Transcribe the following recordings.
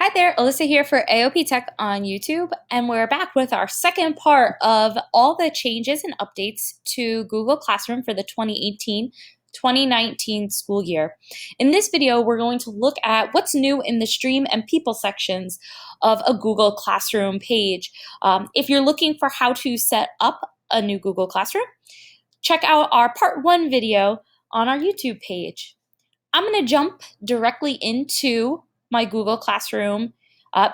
Hi there, Alyssa here for AOP Tech on YouTube, and we're back with our second part of all the changes and updates to Google Classroom for the 2018-2019 school year. In this video, we're going to look at what's new in the Stream and People sections of a Google Classroom page. If you're looking for how to set up a new Google Classroom, check out our part 1 video on our YouTube page. I'm going to jump directly into my Google Classroom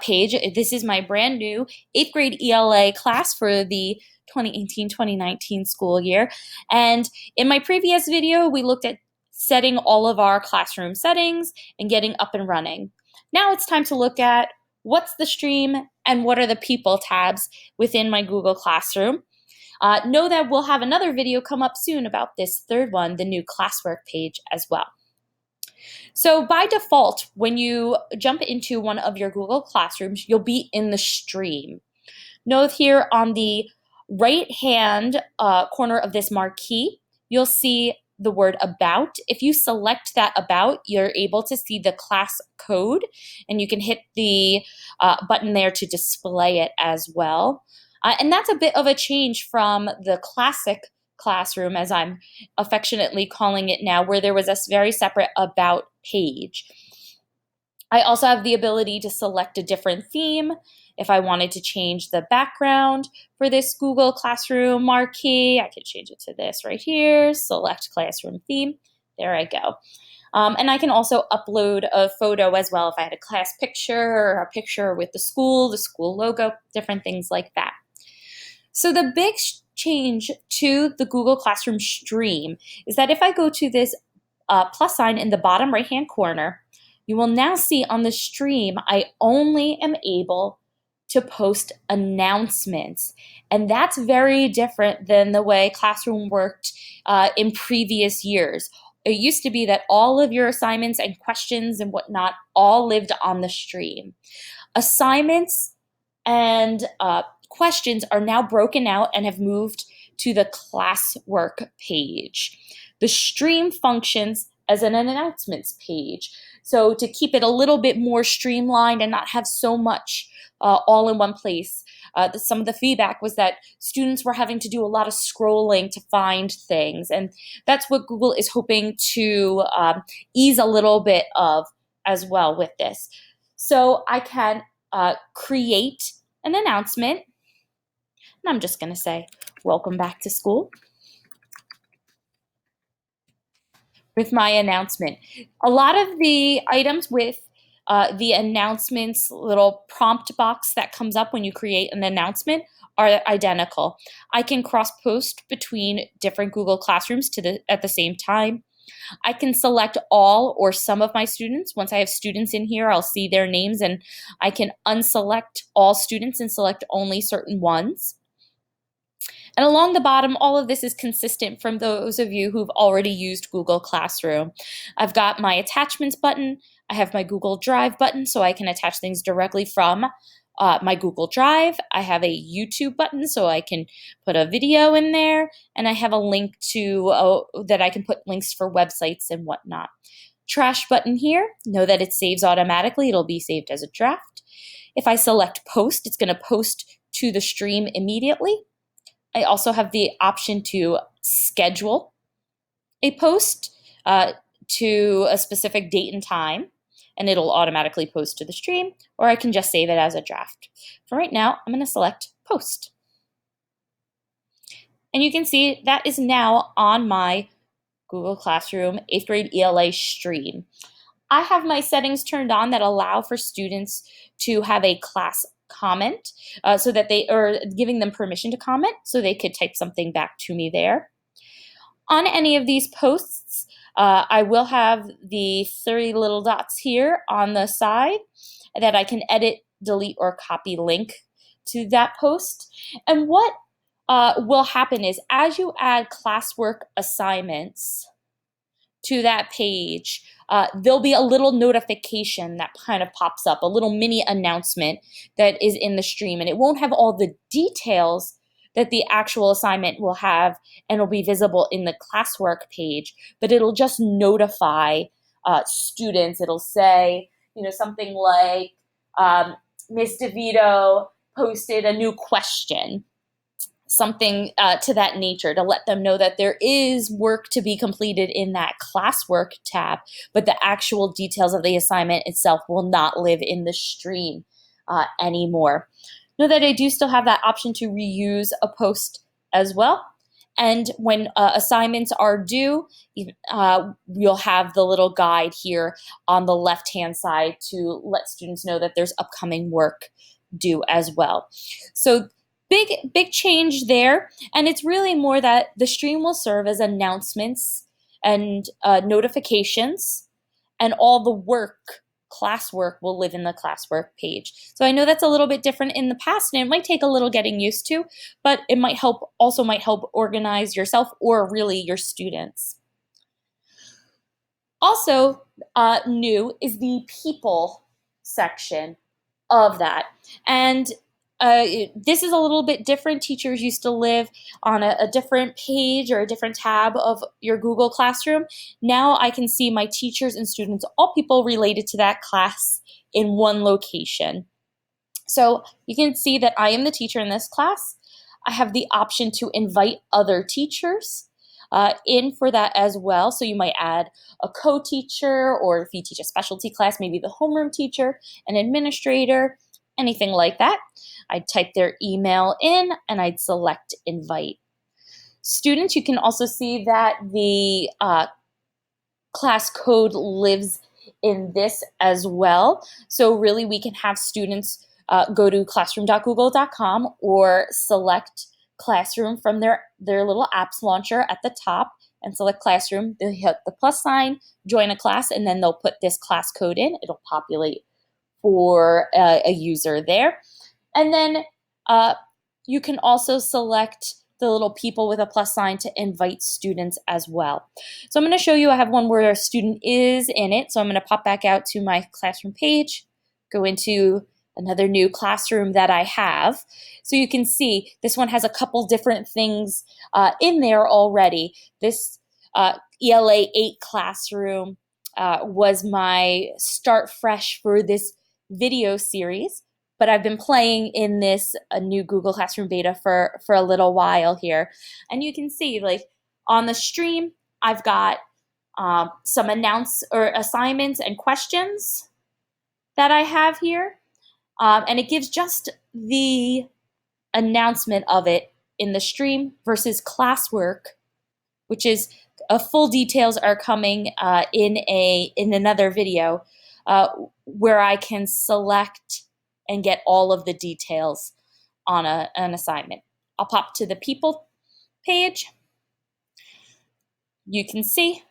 page. This is my brand new 8th grade ELA class for the 2018-2019 school year. And in my previous video, we looked at setting all of our classroom settings and getting up and running. Now it's time to look at what's the stream and what are the people tabs within my Google Classroom. Know that we'll have another video come up soon about this third one, the new classwork page as well. So by default, when you jump into one of your Google Classrooms, you'll be in the stream. Note here on the right-hand corner of this marquee, you'll see the word About. If you select that About, you're able to see the class code, and you can hit the button there to display it as well. And that's a bit of a change from the classic classroom, as I'm affectionately calling it now, where there was a very separate About page. I also have the ability to select a different theme if I wanted to change the background for this Google Classroom marquee. I could change it to this right here, select classroom theme. There I go. And I can also upload a photo as well if I had a class picture or a picture with the school logo, different things like that. So the big change to the Google Classroom stream is that if I go to this plus sign in the bottom right-hand corner, you will now see on the stream, I only am able to post announcements. And that's very different than the way Classroom worked in previous years. It used to be that all of your assignments and questions and whatnot all lived on the stream. Assignments and questions are now broken out and have moved to the classwork page. The stream functions as an announcements page. So to keep it a little bit more streamlined and not have so much all in one place, some of the feedback was that students were having to do a lot of scrolling to find things. And that's what Google is hoping to ease a little bit of as well with this. So I can create an announcement, and I'm just going to say, welcome back to school, with my announcement. A lot of the items with the announcements little prompt box that comes up when you create an announcement are identical. I can cross-post between different Google Classrooms at the same time. I can select all or some of my students. Once I have students in here, I'll see their names, and I can unselect all students and select only certain ones. And along the bottom, all of this is consistent from those of you who've already used Google Classroom. I've got my attachments button. I have my Google Drive button, so I can attach things directly from my Google Drive. I have a YouTube button, so I can put a video in there. And I have a link to that I can put links for websites and whatnot. Trash button here. Know that it saves automatically. It'll be saved as a draft. If I select post, it's going to post to the stream immediately. I also have the option to schedule a post to a specific date and time, and it'll automatically post to the stream, or I can just save it as a draft. For right now, I'm going to select post. And you can see that is now on my Google Classroom 8th grade ELA stream. I have my settings turned on that allow for students to have a class comment so that they are giving them permission to comment so they could type something back to me there. On any of these posts, I will have the 3 little dots here on the side that I can edit, delete, or copy link to that post. And what will happen is as you add classwork assignments to that page, there'll be a little notification that kind of pops up, a little mini announcement that is in the stream, and it won't have all the details that the actual assignment will have, and it'll be visible in the classwork page, but it'll just notify students. It'll say, something like, Ms. DeVito posted a new question, something to that nature, to let them know that there is work to be completed in that classwork tab, but the actual details of the assignment itself will not live in the stream anymore. Know that I do still have that option to reuse a post as well. And when assignments are due, you'll have the little guide here on the left-hand side to let students know that there's upcoming work due as well. So big change there. And it's really more that the stream will serve as announcements and notifications, and all the work, classwork, will live in the classwork page. So I know that's a little bit different in the past, and it might take a little getting used to, but it might help organize yourself or really your students. Also new is the people section of that. And this is a little bit different. Teachers used to live on a different page or a different tab of your Google Classroom. Now I can see my teachers and students, all people related to that class, in one location. So you can see that I am the teacher in this class. I have the option to invite other teachers in for that as well. So you might add a co-teacher, or if you teach a specialty class, maybe the homeroom teacher, an administrator, anything like that. I'd type their email in and I'd select invite. Students, you can also see that the class code lives in this as well. So really we can have students go to classroom.google.com or select Classroom from their little apps launcher at the top and select Classroom. They'll hit the plus sign, join a class, and then they'll put this class code in. It'll populate for a user there. And then you can also select the little people with a plus sign to invite students as well. So I'm going to show you, I have one where a student is in it. So I'm going to pop back out to my classroom page, go into another new classroom that I have. So you can see this one has a couple different things in there already. This ELA 8 classroom was my start fresh for this video series, but I've been playing in this new Google Classroom beta for a little while here. And you can see, like, on the stream, I've got some assignments and questions that I have here. And it gives just the announcement of it in the stream versus classwork, which is full details are coming in another video where I can select and get all of the details on an assignment. I'll pop to the people page. You can see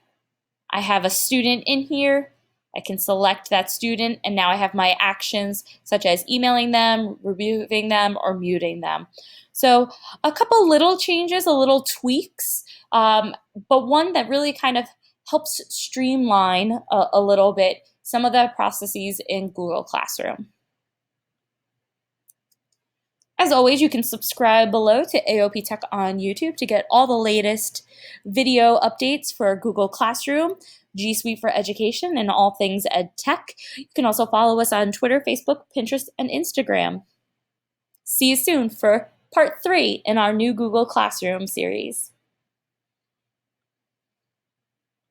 I have a student in here. I can select that student, and now I have my actions such as emailing them, removing them, or muting them. So a couple little changes, a little tweaks, but one that really kind of helps streamline a little bit some of the processes in Google Classroom. As always, you can subscribe below to AOP Tech on YouTube to get all the latest video updates for Google Classroom, G Suite for Education, and all things ed tech. You can also follow us on Twitter, Facebook, Pinterest, and Instagram. See you soon for part 3 in our new Google Classroom series.